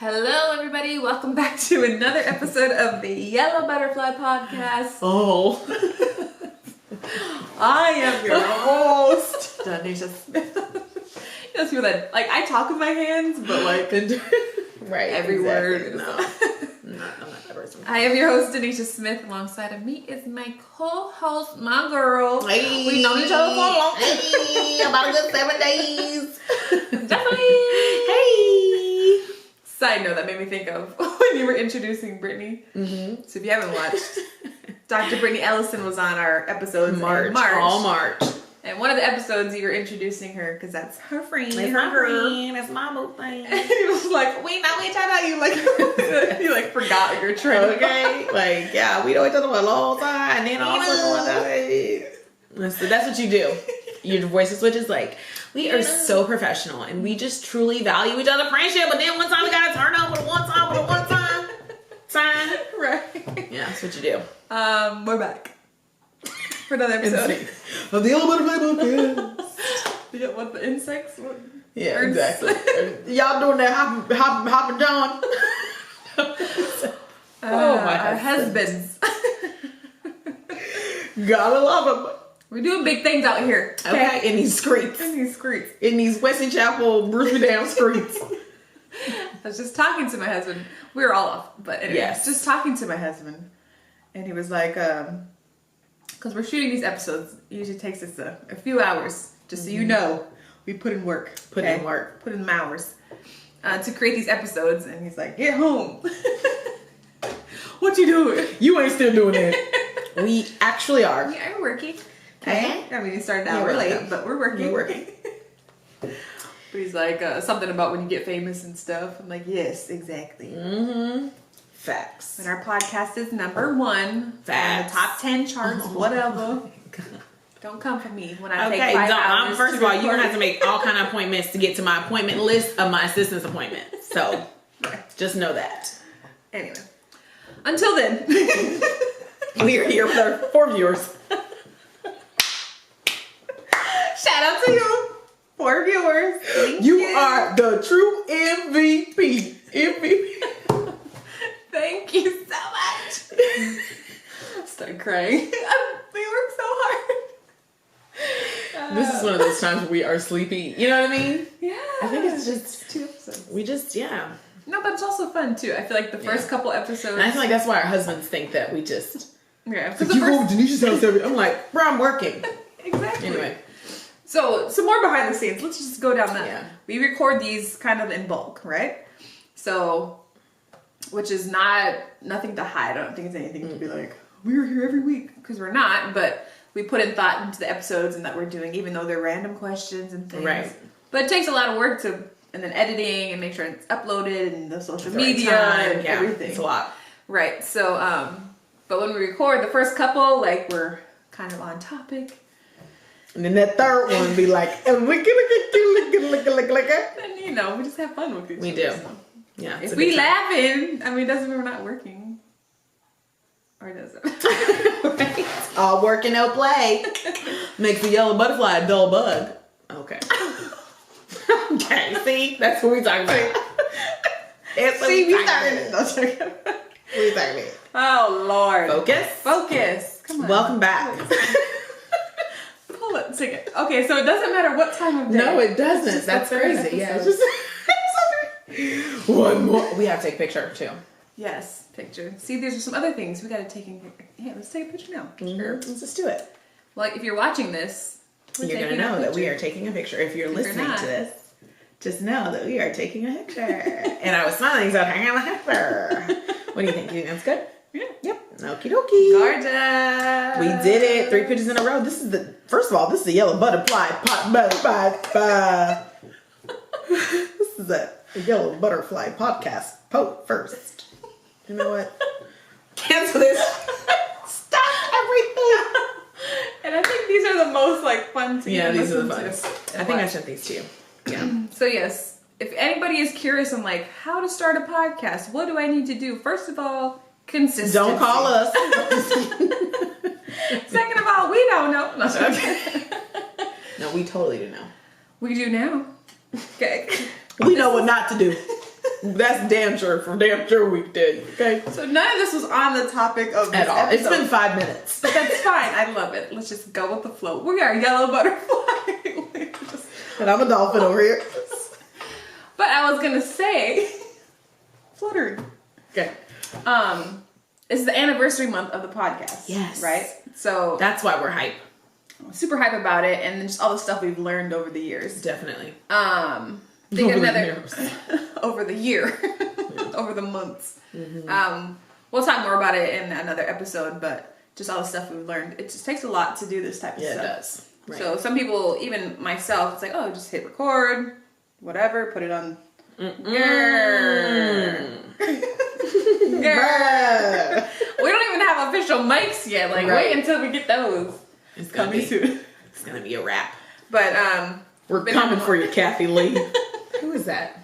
Hello, everybody. Welcome back to another episode of the Yellow Butterfly Podcast. Oh. I am your host, Danisha Smith. You know, people that, like, I talk with my hands, but, like, right, every word. No. I'm not that person. I am your host, Danisha Smith. Alongside of me is my co-host, my girl. Hey. We've known each other for a long time. Hey, about a good 7 days. Definitely. Hey. Side note that made me think of when you were introducing Brittany. Mm-hmm. So if you haven't watched, Dr. Brittany Ellison was on our episodes in March. All March. And one of the episodes you were introducing her because that's her friend. It's my friend. It's my boo thing. And he was like, we know each other. You like forgot your train. Okay. Like, yeah, we know each other for a long time. And then also one day. So that's what you do. Your voice switches like, we are so professional and we just truly value each other's friendship. But then one time we got to turn up with a one time. Sign. Right. Yeah, that's what you do. We're back for another episode of the Yellow Butterfly Podcast. What, the insects? What? Yeah, Birds? exactly. Y'all doing that hopping John? Our husbands. Gotta love them. We're doing big things out here. Okay, in these streets. In these Weston Chapel, Bruce Down streets. I was just talking to my husband. We were all off, but anyway, yes. Just talking to my husband. And he was like, because we're shooting these episodes, it usually takes us a few hours, just so you know, we put in work. Put in hours to create these episodes. And he's like, get home. What you doing? You ain't still doing that. We actually are. We are working. Okay. I mean, we started an hour late, but we're working. We're working. But he's like, something about when you get famous and stuff. I'm like, yes, exactly. Mm-hmm. Facts. And our podcast is number 1. Facts. The top 10 charts, whatever. Don't come for me when I take 5 hours. First of all, you're going to have to make all kind of appointments to get to my appointment list of my assistant's appointment. So, just know that. Anyway. Until then. We are here for viewers. Shout out to you. 4 viewers. Thank you are the true MVP. Thank you so much. Started crying. We work so hard. This is one of those times where we are sleepy. You know what I mean? Yeah. I think it's just 2 episodes. We just, yeah. No, but it's also fun too. I feel like the first couple episodes. And I feel like that's why our husbands think that we just. Yeah. Because you go to Denisha's house I'm like, bro, I'm working. Exactly. Anyway. So, some more behind the scenes. Let's just go down that. Yeah. We record these kind of in bulk, right? So, which is nothing to hide. I don't think it's anything to be like, we're here every week. Because we're not, but we put in thought into the episodes and that we're doing, even though they're random questions and things. Right. But it takes a lot of work and then editing and make sure it's uploaded and the social media and everything. It's a lot. Right. So, but when we record the first couple, like, we're kind of on topic. And then that third one be like, and we you know, we just have fun with each other. We do. So. Yeah. If we laughing, I mean, it doesn't mean we're not working. Or does it? Right. All work and no play makes the yellow butterfly a dull bug. Okay. Okay. See? That's what we talking about. See, we started. Oh, Lord. Focus. Come on. Welcome back. Pull it. Sing it. Okay, so it doesn't matter what time of day. No, it doesn't. That's crazy. Yeah. It's just one more. We have to take a picture too. Yes, picture. See, there's some other things we got to take in. Yeah, let's take a picture now. Sure. Let's just do it. Well, if you're watching this, you're going to know that we are taking a picture. If you're listening to this, just know that we are taking a picture. And I was smiling, so hang on a picture. What do you think? You think that's good? Yeah. Yep. Okie dokie. Gorgeous. We did it. 3 pictures in a row. First of all, this is the Yellow Butterfly This is a Yellow Butterfly podcast. First. You know what? Cancel this. Stop everything. And I think these are the most fun to these are the funnest. I think I sent these to you. Yeah. So yes, if anybody is curious on how to start a podcast, what do I need to do? First of all, consistency. Don't call us. Second of all, we don't know. No, okay. No, we totally do know. We do now. Okay. We know what not to do. That's damn sure. For damn sure we can tell you. Okay. So none of this was on the topic of this At all. episode. It's been 5 minutes. But that's fine. I love it. Let's just go with the flow. We are yellow butterfly. And I'm a dolphin over here. But I was gonna say, fluttering. Okay. It's the anniversary month of the podcast. Yes. Right? So That's why we're hype. I'm super hype about it, and then just all the stuff we've learned over the years. Definitely. Think Over the another years. over the year. Over the months. We'll talk more about it in another episode, but just all the stuff we've learned. It just takes a lot to do this type of Yeah, stuff. it does. Right. So some people, even myself, it's like, oh, just hit record, whatever, put it on. Grrr. Grrr. We don't even have official mics yet. Like, Right. wait until we get those. It's Coming soon. It's gonna be a wrap. But We're coming for you, Kathy Lee. Who is that?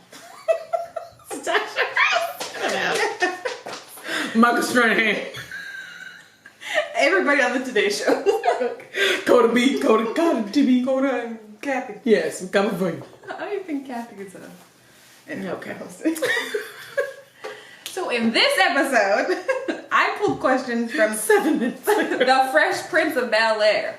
Michael Stranahan. Everybody on the Today Show. Coda B, Coda TB. Coda and Kathy. Yes, we're coming for you. I don't even think Kathy gets a. Okay. So in this episode, I pulled questions from 7 minutes. The Fresh Prince of Bel-Air.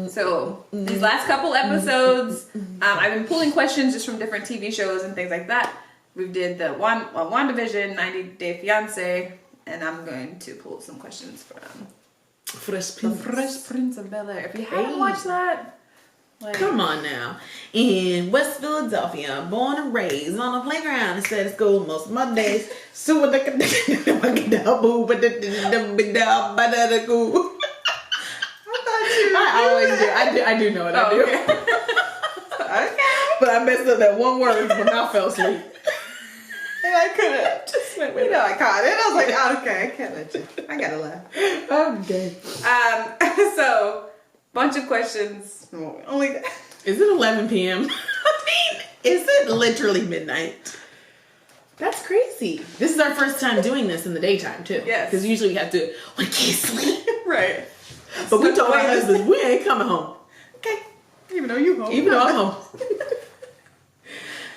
So these last couple episodes, I've been pulling questions just from different TV shows and things like that. We did the WandaVision, 90 Day Fiancé, and I'm going to pull some questions from Fresh The Fresh Prince of Bel-Air. If you haven't watched that, like, come on now. In West Philadelphia, born and raised on a playground instead of school most of my days. So I always do. I do know what I do. Okay. Okay. But I messed up that one word when I fell asleep. And I couldn't. Just went with I caught it. I was like, oh, okay, I can't let you. I gotta laugh. Okay. So, bunch of questions. Only. Is it 11 p.m.? I mean, is it literally midnight? That's crazy. This is our first time doing this in the daytime, too. Yes. Because usually we have to, we can't sleep. Right. But we told our husbands, we ain't coming home. Okay. Even though you home. Even though I'm home.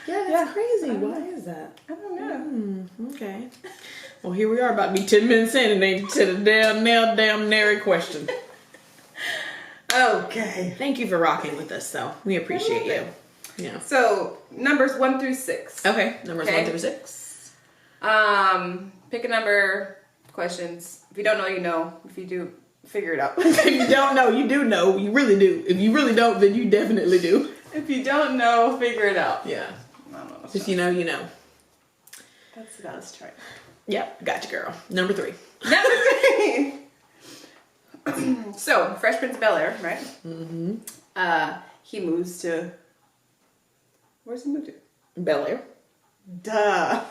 Yeah, that's Yeah. crazy. Why is that? I don't know. Okay. Well, here we are about to be 10 minutes in and they said a damn nary question. Okay. Thank you for rocking with us, though. We appreciate you. Yeah. So, numbers 1 through 6. Okay. Numbers Okay. 1 through 6. Pick a number, questions. If you don't know, you know. If you do, figure it out. If you don't know, you do know. You really do. If you really don't, then you definitely do. If you don't know, figure it out. Yeah. I don't know. If you know, you know. That's try. Yep. Gotcha, girl. Number 3. Number 3. So, Fresh Prince of Bel-Air, right? Mm-hmm. He moves to. Where's he moved to? Bel-Air. Duh.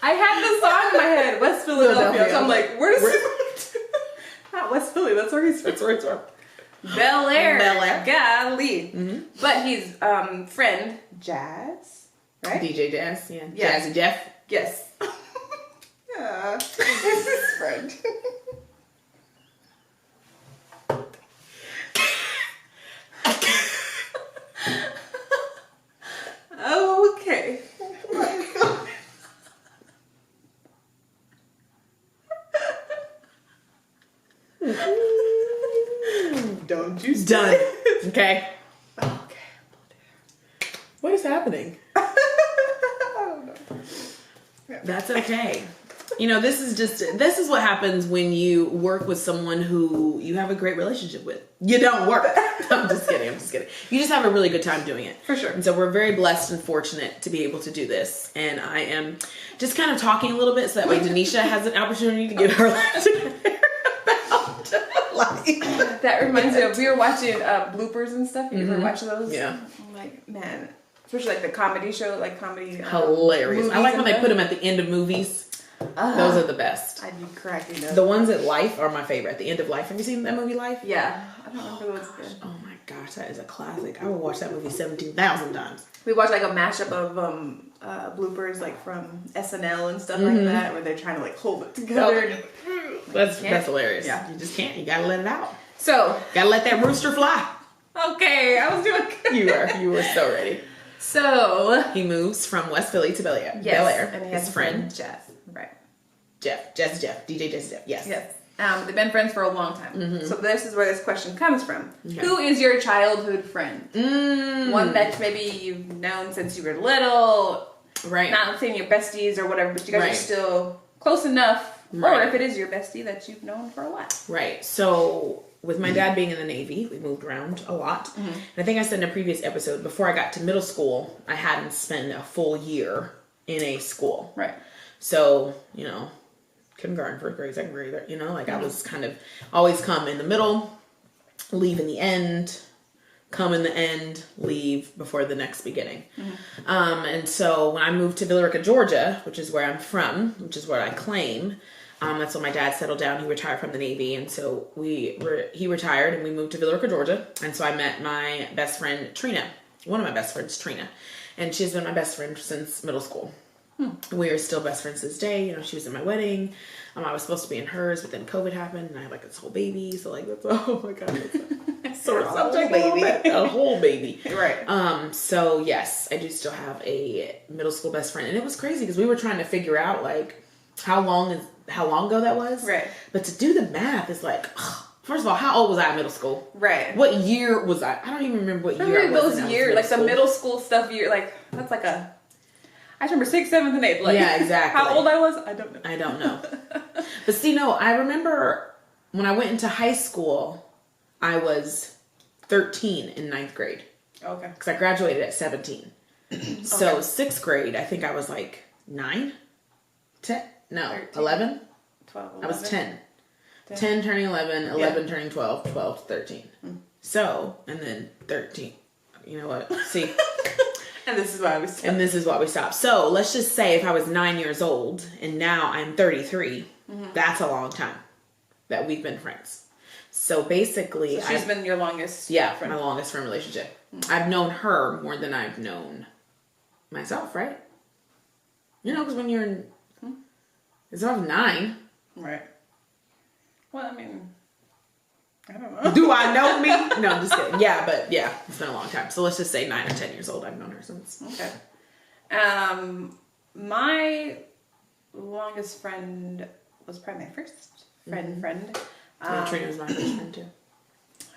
I had the song in my head, West Philadelphia. So I'm like, where does he move to? Not West Philly. That's where he's from. That's where it's from. Bel-Air. Bel-Air. Golly. Mm-hmm. But his friend, Jazz, right? DJ Jazz. Yeah. Yeah. Jazzy Jeff. Yes. Yeah. It's his friend. Okay. Don't you say Done. it. Okay. Okay. What is happening? I don't know. Yeah. That's okay. You know, this is what happens when you work with someone who you have a great relationship with. You don't work. I'm just kidding. You just have a really good time doing it. For sure. And so we're very blessed and fortunate to be able to do this. And I am just kind of talking a little bit so that way Denisha has an opportunity to get her life together about life. That reminds me of, we were watching bloopers and stuff. You ever watch those? Yeah. I'm like, man, especially like the comedy show, like comedy. Hilarious. I like when they and put them at the end of movies. Those are the best. I'd be cracking up. The ones at Life are my favorite. At the end of Life. Have you seen that movie, Life? Yeah. I don't remember those again. Oh my gosh, that is a classic. I will watch that movie 17,000 times. We watched like a mashup of bloopers like from SNL and stuff like that, where they're trying to like hold it together. That's hilarious. Yeah. You just can't. You gotta let it out. So, Gotta let that rooster fly. okay, I was doing good. You were so ready. So he moves from West Philly to Bel Air. yes, Bel Air. and he has his friend Jeff, right? Jeff, DJ Jeff. Yes. Yes. They've been friends for a long time. Mm-hmm. So this is where this question comes from. Okay. Who is your childhood friend? One that maybe you've known since you were little. Right. Not saying your besties or whatever, but you guys Right. are still close enough. Right. Or if it is your bestie that you've known for a while. Right. So with my dad being in the Navy, we moved around a lot. Mm-hmm. And I think I said in a previous episode, before I got to middle school, I hadn't spent a full year in a school. Right. So, you know, kindergarten, first grade, second grade, you know, like I was kind of always come in the middle, leave in the end, come in the end, leave before the next beginning. And so when I moved to Villa Rica, Georgia, which is where I'm from, which is where I claim, that's when my dad settled down. He retired from the Navy. And so he retired and we moved to Villa Rica, Georgia. And so I met my best friend, Trina, one of my best friends, Trina. And she's been my best friend since middle school. We are still best friends to this day. You know, she was in my wedding. I was supposed to be in hers, but then COVID happened, and I had like this whole baby. So like, that's, oh my god, it's sore subject, a whole baby, right? So yes, I do still have a middle school best friend, and it was crazy because we were trying to figure out like how long ago that was, right? But to do the math is like. First of all, how old was I in middle school? Right. What year was I? I don't even remember what year I was. Those years, like the middle school stuff. You're like, that's like a. I remember 6th, 7th, and 8th. Like, yeah, exactly. How old I was, I don't know. But see, no, I remember when I went into high school, I was 13 in 9th grade. Okay. Because I graduated at 17. So 6th grade, I think I was like 9, 10, no, 13, 11. 12, 11. I was 10. 10 turning 11, 11 turning 12, 12 to 13. So, and then 13. You know what? See. And this is why we stopped. And this is why we stopped. So let's just say if I was 9 years old and now I'm 33, that's a long time that we've been friends. So basically, so she's been your longest friend. My longest friend relationship. I've known her more than I've known myself, right? You know, because when you're in, it's I was 9. Right. Well, I mean, I don't know. Do I know me? No, I'm just kidding. Yeah, but yeah, it's been a long time. So let's just say 9 or 10 years old. I've known her since. Okay. My longest friend was probably my first friend. Trina was my first friend too.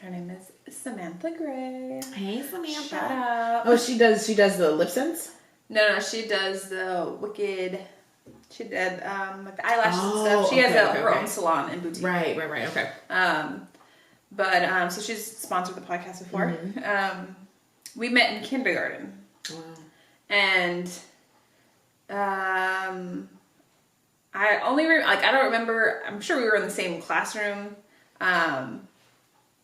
Her name is Samantha Gray. Hey, Samantha. Shout out. Oh, she does the lip syncs? No, she does the Wicked. She did like the eyelashes and stuff. She has her own salon and boutique. Right. Okay. But so she's sponsored the podcast before. We met in kindergarten. Wow. And I only I don't remember. I'm sure we were in the same classroom. I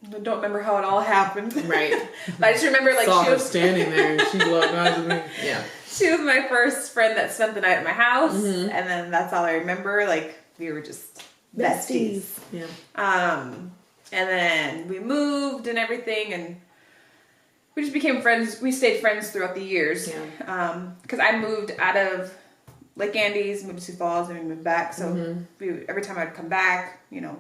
don't remember how it all happened. Right. But I just remember like saw she her was standing there and she looked eyes at me. Yeah. She was my first friend that spent the night at my house, and then that's all I remember. Like we were just besties. Yeah. And then we moved and everything, and we just became friends. We stayed friends throughout the years. Yeah. Because I moved out of Lake Andes, moved to Sioux Falls, and we moved back. So every time I'd come back, you know,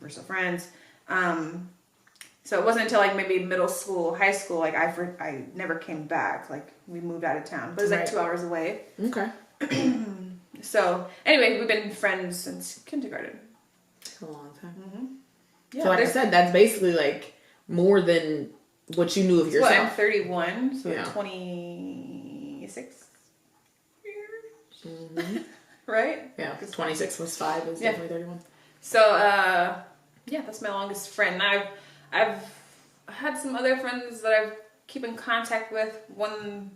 we're still friends. So it wasn't until like maybe middle school, high school, like I never came back. Like we moved out of town, but it was like 2 hours away. Okay. So anyway, we've been friends since kindergarten. It's a long time. Yeah, so like I said, that's basically like more than what you knew of yourself. Well, I'm 31, so 26 years. Right? Yeah, because 26 plus 5 is definitely 31. So, that's my longest friend. I've had some other friends that I keep in contact with. One,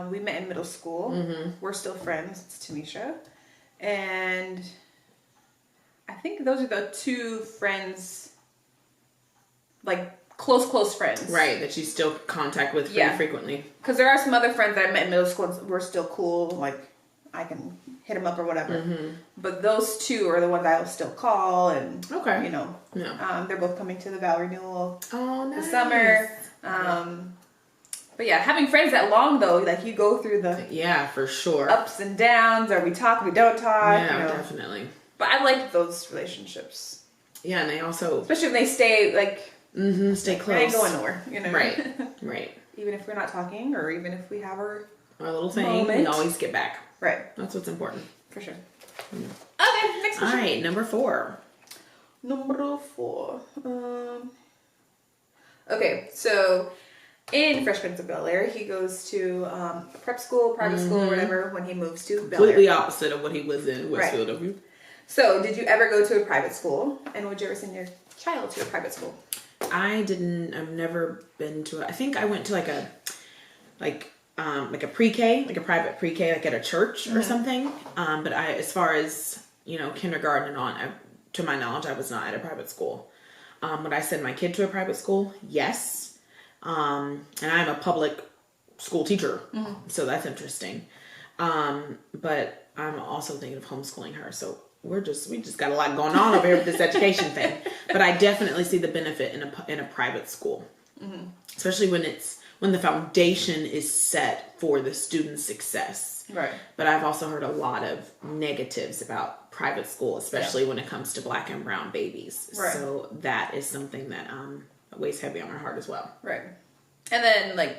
we met in middle school. We're still friends. It's Tanisha. And I think those are the two friends, like close friends. Right, that you still contact with pretty frequently. Because there are some other friends that I met in middle school and we're still cool. Like, I can hit them up or whatever. But those two are the ones I'll still call and, you know. Yeah. They're both coming to the vow renewal this summer. But yeah, having friends that long though, like you go through the for sure ups and downs, or we talk, we don't talk. Yeah, you know. definitely. But I like those relationships. Yeah, and they also especially when they stay like stay close. They ain't going nowhere, you know. Right. even if we're not talking, or even if we have our little thing, moment. we always get back. Right. That's what's important. For sure. Okay, next question. All right, number 4. Number 4. Okay, so in Fresh Prince of Bel-Air, he goes to a prep school, private school, whatever, when he moves to Bel-Air. Completely opposite of what he was in Westfield. Right. So, did you ever go to a private school? And would you ever send your child to a private school? I didn't. I've never been to. I think I went to like a pre-K, like a private pre-K, like at a church or something. But as far as kindergarten and on, to my knowledge, I was not at a private school. Would I send my kid to a private school? Yes. And I'm a public school teacher, so that's interesting. But I'm also thinking of homeschooling her, so we just got a lot going on over here with this education thing. But I definitely see the benefit in a private school, especially when the foundation is set for the student's success. Right. But I've also heard a lot of negatives about private school, especially when it comes to Black and brown babies. Right. So that is something that weighs heavy on my heart as well. Right. And then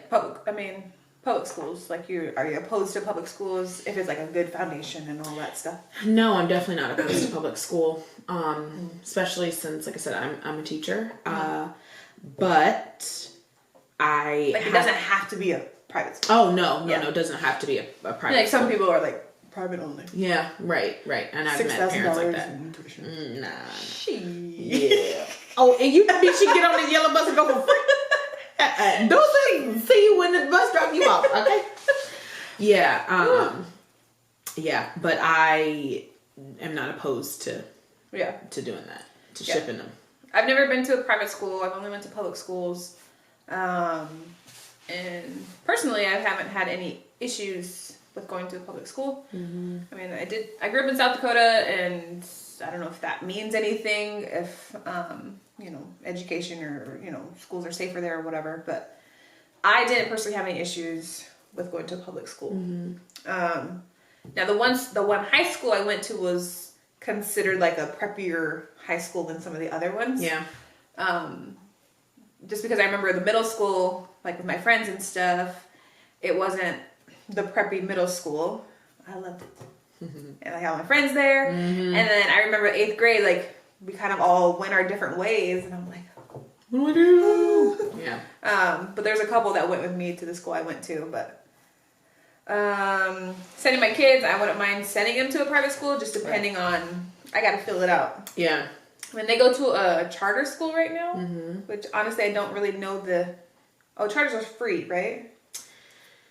public schools, are you opposed to public schools if it's like a good foundation and all that stuff? No, I'm definitely not opposed to public school. Especially since, like I said, I'm a teacher. But it doesn't have to be a private school. Oh, no, it doesn't have to be a private like school. some people are like, private only. Yeah, right. And I've met parents like that. In Nah. Yeah. Oh, and you think she get on the yellow bus and go for free? Don't see you when the bus drop you off, okay? Yeah, but I am not opposed to doing that, to shipping them. I've never been to a private school. I've only went to public schools. And personally, I haven't had any issues with going to a public school. Mm-hmm. I mean, I grew up in South Dakota, and I don't know if that means anything, if, education or, schools are safer there or whatever, but I didn't personally have any issues with going to a public school. Mm-hmm. Now the one high school I went to was considered like a preppier high school than some of the other ones. Yeah. Just because I remember the middle school, like with my friends and stuff, it wasn't the preppy middle school. I loved it. Mm-hmm. And I had my friends there. Mm-hmm. And then I remember 8th grade, like, we kind of all went our different ways. And I'm like, what do I do? Yeah. But there's a couple that went with me to the school I went to. But sending my kids, I wouldn't mind sending them to a private school, just depending on, I got to fill it out. Yeah. When they go to a charter school right now, which honestly I don't really know charters are free, right?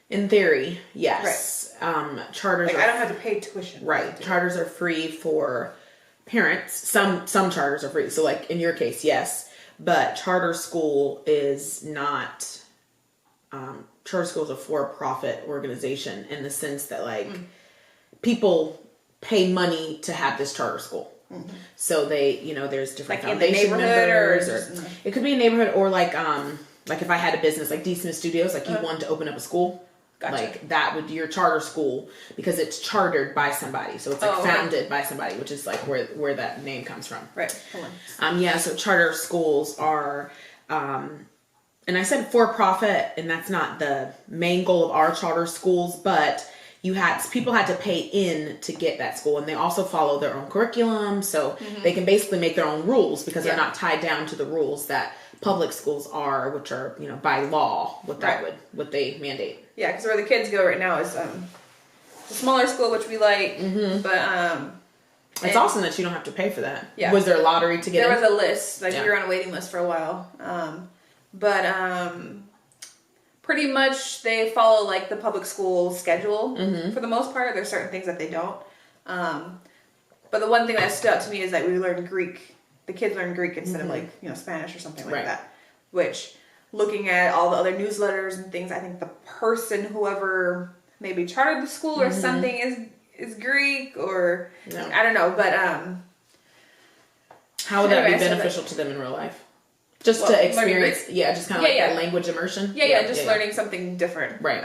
In theory, yes. Right. Charters I don't have to pay tuition. Right. Charters are free for parents. Some charters are free. So like in your case, yes. But charter school is not, charter school is a for-profit organization in the sense that people pay money to have this charter school. Mm-hmm. So they, there's different foundation members, or it could be a neighborhood, or like if I had a business like D. Smith Studios, you wanted to open up a school, gotcha. That would be your charter school because it's chartered by somebody. So it's founded by somebody, which is where that name comes from. Right. So charter schools are, and I said for profit, and that's not the main goal of our charter schools, but people had to pay in to get that school, and they also follow their own curriculum, so they can basically make their own rules because they're not tied down to the rules that public schools are, which are by law what they mandate. Yeah, because where the kids go right now is the smaller school, which we like, but it's awesome that you don't have to pay for that. Yeah, was there a lottery to get? There was a list, we were on a waiting list for a while, pretty much they follow the public school schedule for the most part. There's certain things that they don't. But the one thing that stood out to me is that we learned Greek. The kids learn Greek instead of Spanish or something like that. Which, looking at all the other newsletters and things, I think the person, whoever maybe chartered the school or something is Greek or I don't know. But how would that be beneficial to them in real life? Just to experience, just kind of a language immersion. Learning something different. Right.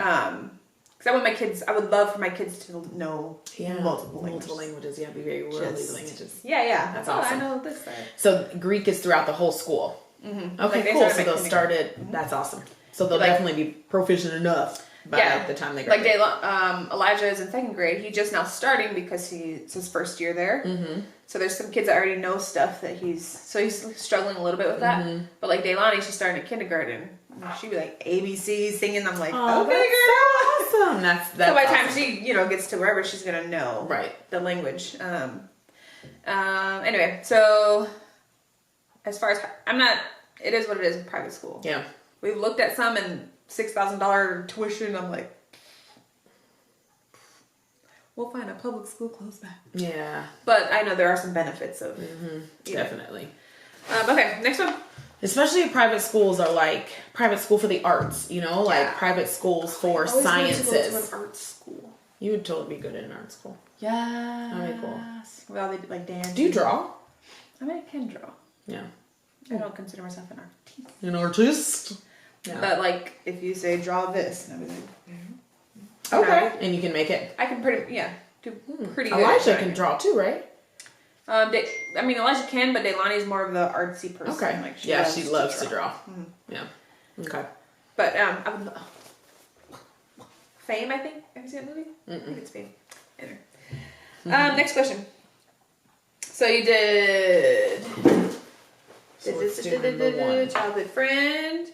Because I would love for my kids to know multiple languages. Yeah, be very worldly languages. Yeah. That's awesome. I know this side. So Greek is throughout the whole school. Mm-hmm. Okay, cool. So they'll start it. That's awesome. So they'll definitely be proficient enough by the time they graduate. Like Elijah is in 2nd grade. He's just now starting because it's his first year there. Mm-hmm. So there's some kids that already know stuff that he's struggling a little bit with that. Mm-hmm. But like Daylani, she's starting at kindergarten. She'd be like ABCs singing. I'm like, okay, that's girl, so awesome. That's so by the awesome. time she gets to wherever, she's gonna know the language. Anyway, so as far as it is what it is in private school. Yeah, we've looked at some and $6,000 tuition. I'm like, we'll find a public school close by. Yeah, but I know there are some benefits of definitely. Okay, next one. Especially if private schools are like private school for the arts, like private schools for sciences. I always wanted to go to an art school. You would totally be good in an art school. Yeah. That'd be cool. Well, they do like dance. Do you draw? I mean, I can draw. Yeah. I don't consider myself an artist. An artist? Yeah. But like, if you say draw this, and I was like, okay. And you can make it. I can do pretty good. Elijah can draw too, right? Elijah can, but Daylani is more of the artsy person. Okay. Like, she loves to draw. Mm-hmm. Yeah. Okay. But Fame, I think. Have you seen that movie? I think it's Fame. Anyway. Next question. So you did childhood friend,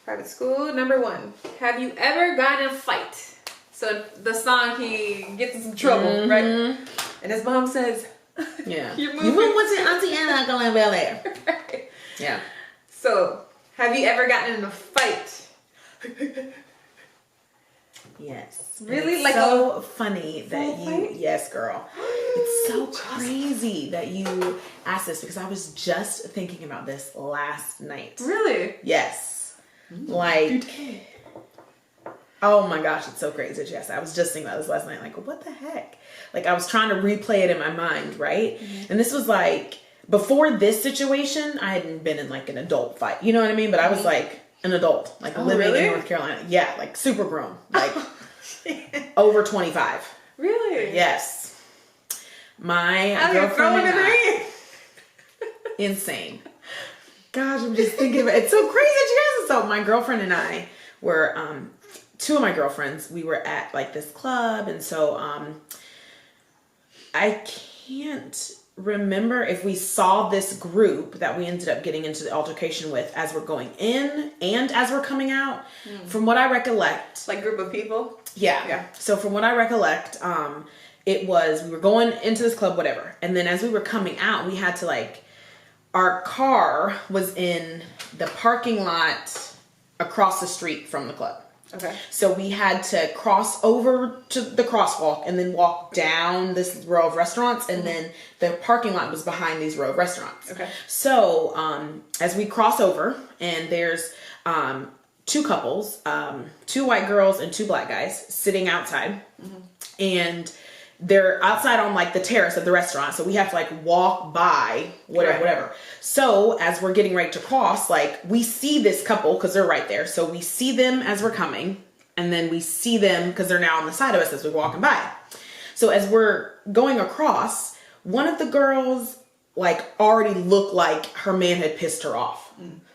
private school. Number 1. Have you ever gotten in a fight? So the song, he gets in some trouble, right? And his mom says, "Yeah, you moving with your auntie Anna going Bel Air." Right. Yeah. So, have you ever gotten in a fight? Yes. Really? It's like so funny that you fight? Yes, girl. It's so crazy that you asked this because I was just thinking about this last night. Really? Yes. Like, oh my gosh, it's so crazy. Yes, I was just thinking about this last night. Like, what the heck? Like, I was trying to replay it in my mind, right? Mm-hmm. And this was like, before this situation, I hadn't been in like an adult fight. You know what I mean? But I was like an adult, like living in North Carolina. Yeah, like super grown. Like over 25. Really? Yes. My girlfriend and I. Insane. Gosh, I'm just thinking about it. It's so crazy that you guys. So my girlfriend and I were, 2 of my girlfriends, we were at like this club. And so I can't remember if we saw this group that we ended up getting into the altercation with as we're going in and as we're coming out. From what I recollect, like group of people. Yeah. So from what I recollect, it was, we were going into this club, whatever. And then as we were coming out, we had to like, our car was in the parking lot across the street from the club. Okay. So we had to cross over to the crosswalk and then walk down this row of restaurants, and then the parking lot was behind these row of restaurants. Okay. So as we cross over, and there's 2 couples, 2 white girls and 2 black guys sitting outside, and they're outside on like the terrace of the restaurant. So we have to like walk by whatever. So as we're getting ready to cross, like we see this couple because they're right there. So we see them as we're coming, and then we see them because they're now on the side of us as we're walking by. So as we're going across, one of the girls like already looked like her man had pissed her off.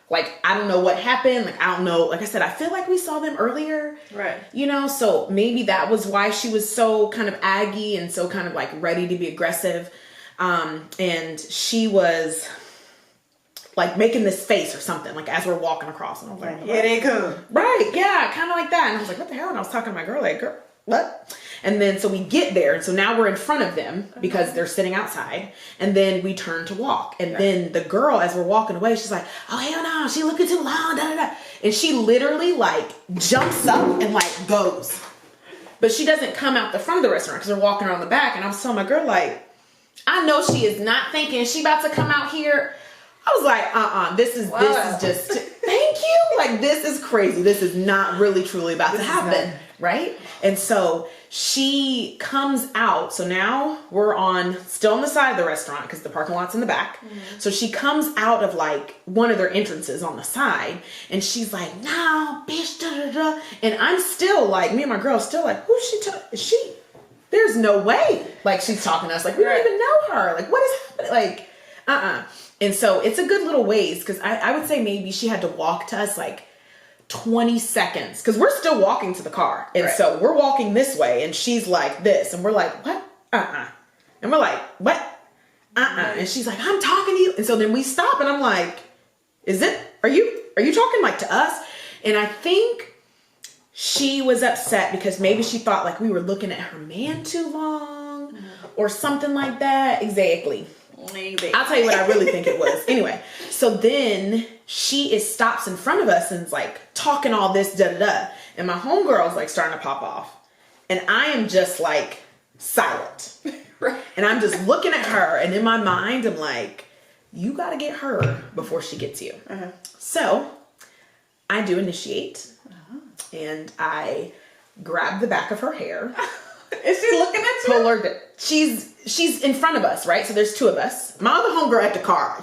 Like, I don't know what happened. Like, I don't know. Like I said, I feel like we saw them earlier. Right. You know, so maybe that was why she was so kind of aggy and so kind of like ready to be aggressive. And she was like making this face or something, like as we're walking across. And I was like, here they come. Right. Yeah. Kind of like that. And I was like, what the hell? And I was talking to my girl, like, girl, what? And then so we get there, and so now we're in front of them because they're sitting outside, and then we turn to walk, and then the girl, as we're walking away, she's like, oh hell no, she looking too long, da da da, and she literally like jumps up and like goes, but she doesn't come out the front of the restaurant because they're walking around the back. And I was telling my girl, like, I know she is not thinking she about to come out here. I was like, this is just, thank you. Like, this is crazy. This is not really truly about to happen. Right? And so she comes out. So now we're still on the side of the restaurant because the parking lot's in the back. So she comes out of like one of their entrances on the side, and she's like, no, bitch, da da da. And I'm still like, me and my girl still like, who's she? There's no way. Like, she's talking to us like, we don't even know her. Like, what is happening? Like, And so it's a good little ways, because I would say maybe she had to walk to us like 20 seconds because we're still walking to the car. And so we're walking this way and she's like this. And we're like, what? And we're like, what? And she's like, I'm talking to you. And so then we stop and I'm like, are you talking like to us? And I think she was upset because maybe she thought like we were looking at her man too long or something like that. Exactly. I'll tell you what I really think it was. Anyway, so then she stops in front of us and is like talking all this da-da-da. And my homegirl's like starting to pop off. And I am just like silent. And I'm just looking at her. And in my mind, I'm like, you got to get her before she gets you. So I do initiate. And I grab the back of her hair. Is she looking at you? Pull her. She's in front of us, right? So there's two of us. My other homegirl at the car.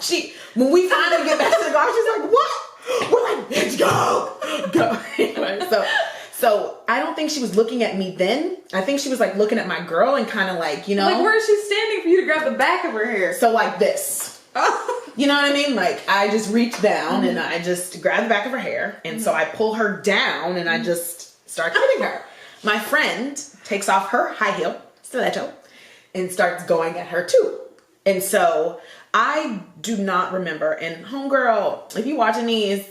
When we finally get back to the car, she's like, what? We're like, let's go. Anyway, so I don't think she was looking at me then. I think she was like looking at my girl and kind of like, you know. Like, where is she standing for you to grab the back of her hair? So like this. You know what I mean? Like I just reach down and I just grab the back of her hair. And so I pull her down and I just start hitting her. My friend takes off her high heel, stiletto, and starts going at her too. And so I do not remember, and homegirl, if you watching these,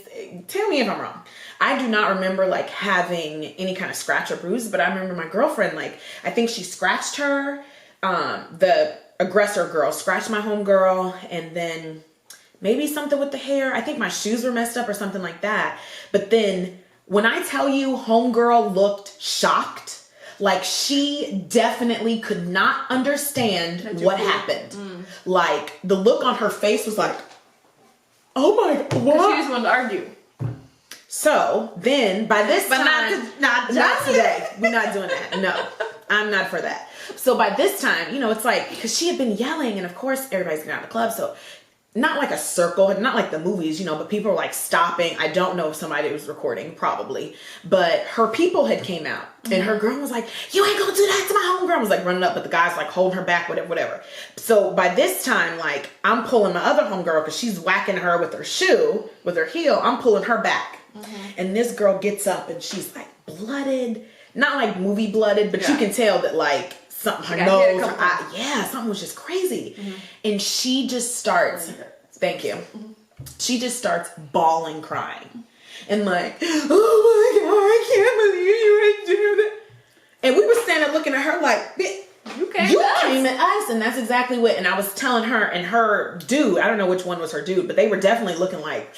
tell me if I'm wrong. I do not remember like having any kind of scratch or bruise, but I remember my girlfriend, like, I think she scratched her, the aggressor girl scratched my homegirl, and then maybe something with the hair. I think my shoes were messed up or something like that. But then when I tell you homegirl looked shocked, like she definitely could not understand what happened. Like the look on her face was like, oh my, what? Because she just wanted to argue. So then by this time, not today. We're not doing that. No, I'm not for that. So by this time, you know, it's like, because she had been yelling and of course everybody's getting out of the club. So not like a circle, not like the movies, you know, but people were like stopping. I don't know if somebody was recording, probably, but her people had came out and her girl was like, you ain't gonna do that to my homegirl. Was like running up, but the guy's like holding her back, whatever. So by this time, like I'm pulling my other homegirl because she's whacking her with her shoe, with her heel. I'm pulling her back. And this girl gets up and she's like blooded, not like movie blooded, but you can tell that like something, her nose, her eye, something was just crazy. And she just starts, thank you. She just starts bawling, crying. And like, oh my God, I can't believe you ain't do that. And we were standing there looking at her like, you came at us. And that's exactly what, and I was telling her and her dude, I don't know which one was her dude, but they were definitely looking like,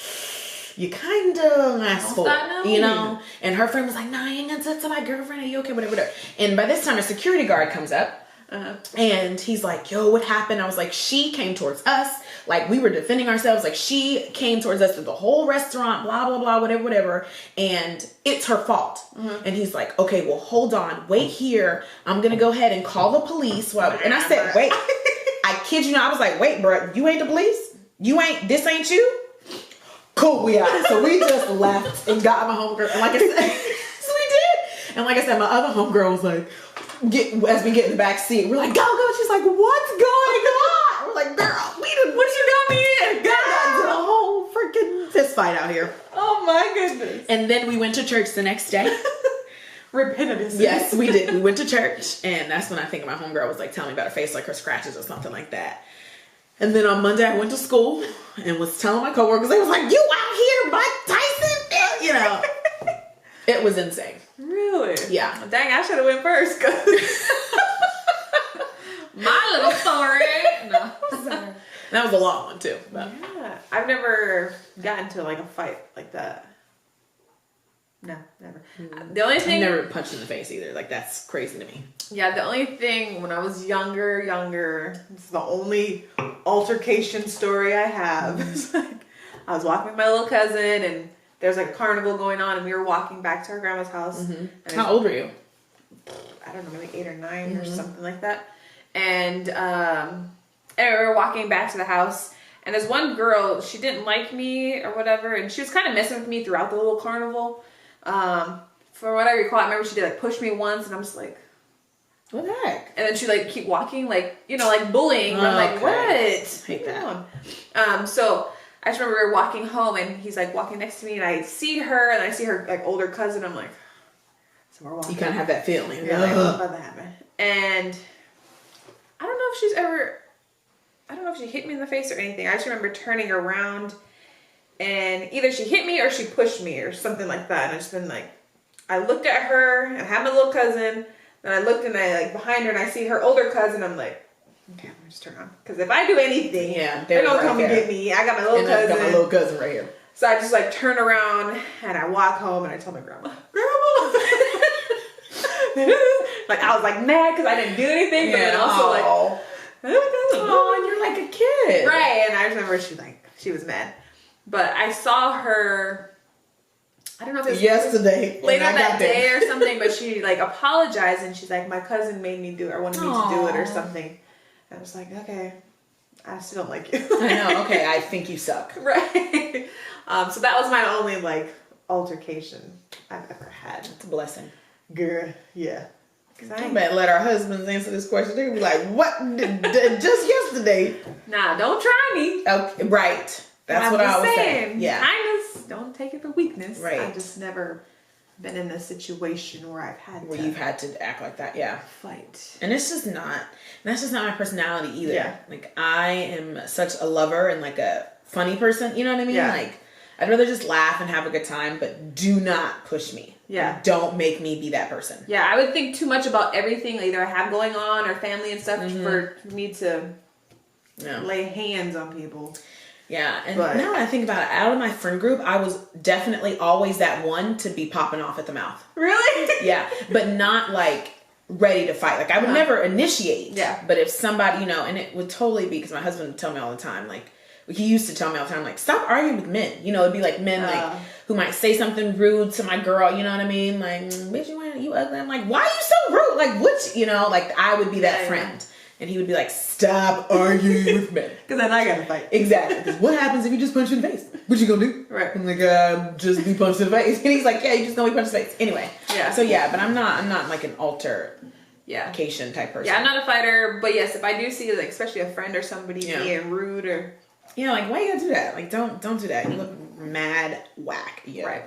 you kind of asshole, you know? And her friend was like, nah, I ain't gonna touch my girlfriend. Are you okay? Whatever. And by this time, a security guard comes up and he's like, yo, what happened? I was like, she came towards us. Like we were defending ourselves. Like she came towards us through the whole restaurant, blah, blah, blah, whatever. And it's her fault. And he's like, okay, well, hold on. Wait here. I'm going to go ahead and call the police. And I said, wait, I kid you not. I was like, wait, bro, you ain't the police? This ain't you? Cool, we out. So we just left and got my homegirl. And like I said, so we did. And like I said, my other homegirl was like, as we get in the back seat, we're like, go. She's like, what's going on? We're like, girl, what you got me in? Got into a whole freaking fist fight out here. Oh my goodness. And then we went to church the next day. Repentance. Yes, we did. We went to church. And that's when I think my homegirl was like telling me about her face, like her scratches or something like that. And then on Monday, I went to school and was telling my coworkers, they was like, you out here, Mike Tyson? You know, it was insane. Really? Yeah. Well, dang, I should have went first. My little story. No. Sorry. That was a long one too. But. Yeah. I've never gotten to like a fight like that. No, never. The only thing... I've never punched in the face either. Like, that's crazy to me. Yeah, the only thing, when I was younger, it's the only altercation story I have. It's like, I was walking with my little cousin, and there's like a carnival going on, and we were walking back to our grandma's house. And how old were you? I don't know, maybe 8 or 9 or something like that. And we were walking back to the house, and this one girl, she didn't like me or whatever, and she was kind of messing with me throughout the little carnival. For what I recall, I remember she did like push me once, and I'm just like, what the heck? And then she like keep walking, like, you know, like bullying. I'm like, what? Hate that. So I just remember we were walking home and he's like walking next to me and I see her and I see her like older cousin. I'm like, so we're walking. You kind of have that feeling. Yeah, like, what's about to happen? And I don't know if she hit me in the face or anything. I just remember turning around and either she hit me or she pushed me or something like that. And I just been like, I looked at her and I had my little cousin. Then I looked and I like behind her and I see her older cousin. I'm like, okay, I'm gonna just turn around. Because if I do anything, they're gonna come and get me. I got my little cousin. I got my little cousin right here. So I just like turn around and I walk home and I tell my grandma, Grandma. Like I was like mad because I didn't do anything, but then also like, oh, and you're like a kid, right? And I remember she was mad, but I saw her. I don't know if it was yesterday, later that day or something, but she like apologized and she's like, my cousin made me do it or wanted me to do it or something. And I was like, okay, I still don't like you. I know. Okay, I think you suck. Right. So that was my only like altercation I've ever had. It's a blessing, girl. Yeah. I better let our husbands answer this question. They'll be like, what? Just yesterday. Nah, don't try me. Okay, right. That's what I was saying. Yeah. Kindness, don't take it for weakness. Right. I've just never been in a situation where I've had you've had to act like that. Yeah. Fight. And it's just not, that's just not my personality either. Yeah. Like I am such a lover and like a funny person. You know what I mean? Yeah. Like I'd rather just laugh and have a good time, but do not push me. Yeah. Like, don't make me be that person. Yeah. I would think too much about everything either I have going on or family and stuff for me to lay hands on people. Yeah, and now that I think about it, out of my friend group, I was definitely always that one to be popping off at the mouth. Really? Yeah, but not like ready to fight. Like I would never initiate. Yeah. But if somebody, and it would totally be because my husband would tell me all the time, like he used to tell me all the time, like stop arguing with men. It'd be like men like who might say something rude to my girl. You know what I mean? Like, bitch, you ugly. I'm like, why are you so rude? Like, what? Like I would be that friend. And he would be like, stop arguing with men. Because then I gotta fight. Exactly. Because what happens if you just punch you in the face? What you gonna do? Right. I'm like, just be punched in the face. And he's like, yeah, you just gonna be punched in the face. Anyway. Yeah. So yeah, but I'm not like an altercation type person. Yeah, I'm not a fighter. But yes, if I do see like especially a friend or somebody being rude or like why you gotta do that? Like don't do that. You look mad whack. Yeah. Right.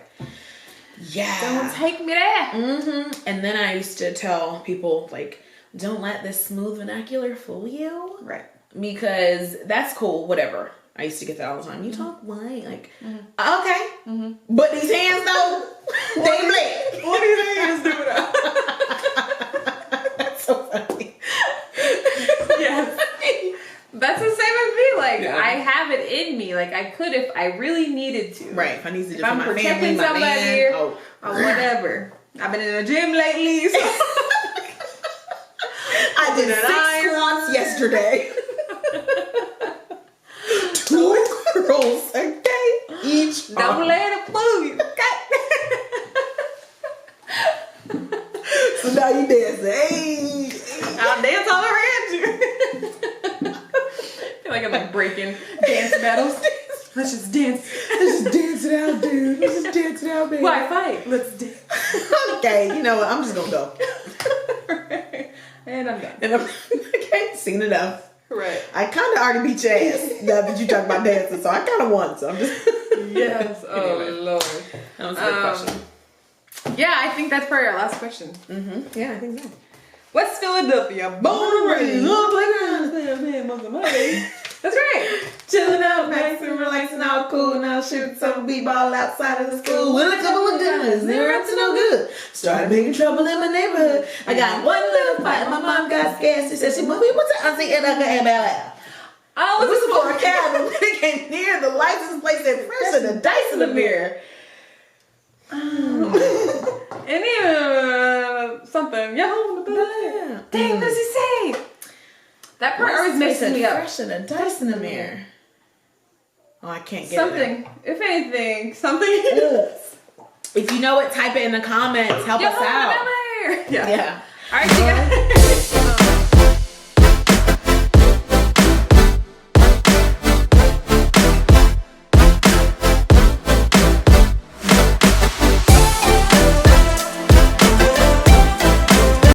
Yeah. Don't take me there. Mm-hmm. And then I used to tell people like, don't let this smooth vernacular fool you. Right. Because that's cool, whatever. I used to get that all the time. You talk white, like, okay. Mm-hmm. But these hands though, they bled. What do these hands do now? That's so funny. Yes. That's the same as me. Like, I have it in me. Like, I could if I really needed to. If I need to do I'm my protecting family, my somebody man. or whatever. I've been in the gym lately, so I did 6 squats yesterday. 2 curls a day each. Don't let it fool you, okay? So now you dancing. Hey. I'll dance all around you. I feel like I'm like breaking dance battles. Let's just dance. Let's just dance it out, dude. Let's just dance it out, baby. Why fight? Let's dance. Okay, you know what? I'm just gonna go. And I'm done. And okay, seen enough. Right. I kind of already beat your ass now that you talk about dancing, so I kind of won. So I'm just. Yes. Anyway. Oh Lord. That was a good question. Yeah, I think that's probably our last question. Mm-hmm. Yeah, I think so. What's Philadelphia? Born and raised. Love playground. That's right. Chilling out, maxing, relaxing, all cool. Now shooting some b-ball outside of the school. With a couple of guys, they were up to no good. Started making trouble in my neighborhood. I got one little fight. My mom got scared. She said she moved me with her auntie and I got MLL. Oh, this is for a cab. When it came near, the license plate said fresh and the dice in the mirror. And then something. Yeah. Dang, what does he say? That part always messes me up. Fresh and a dice in the mirror. Oh, I can't get something. If anything, something. If you know it, type it in the comments. Help us out. Yeah. Yeah. All right, you guys.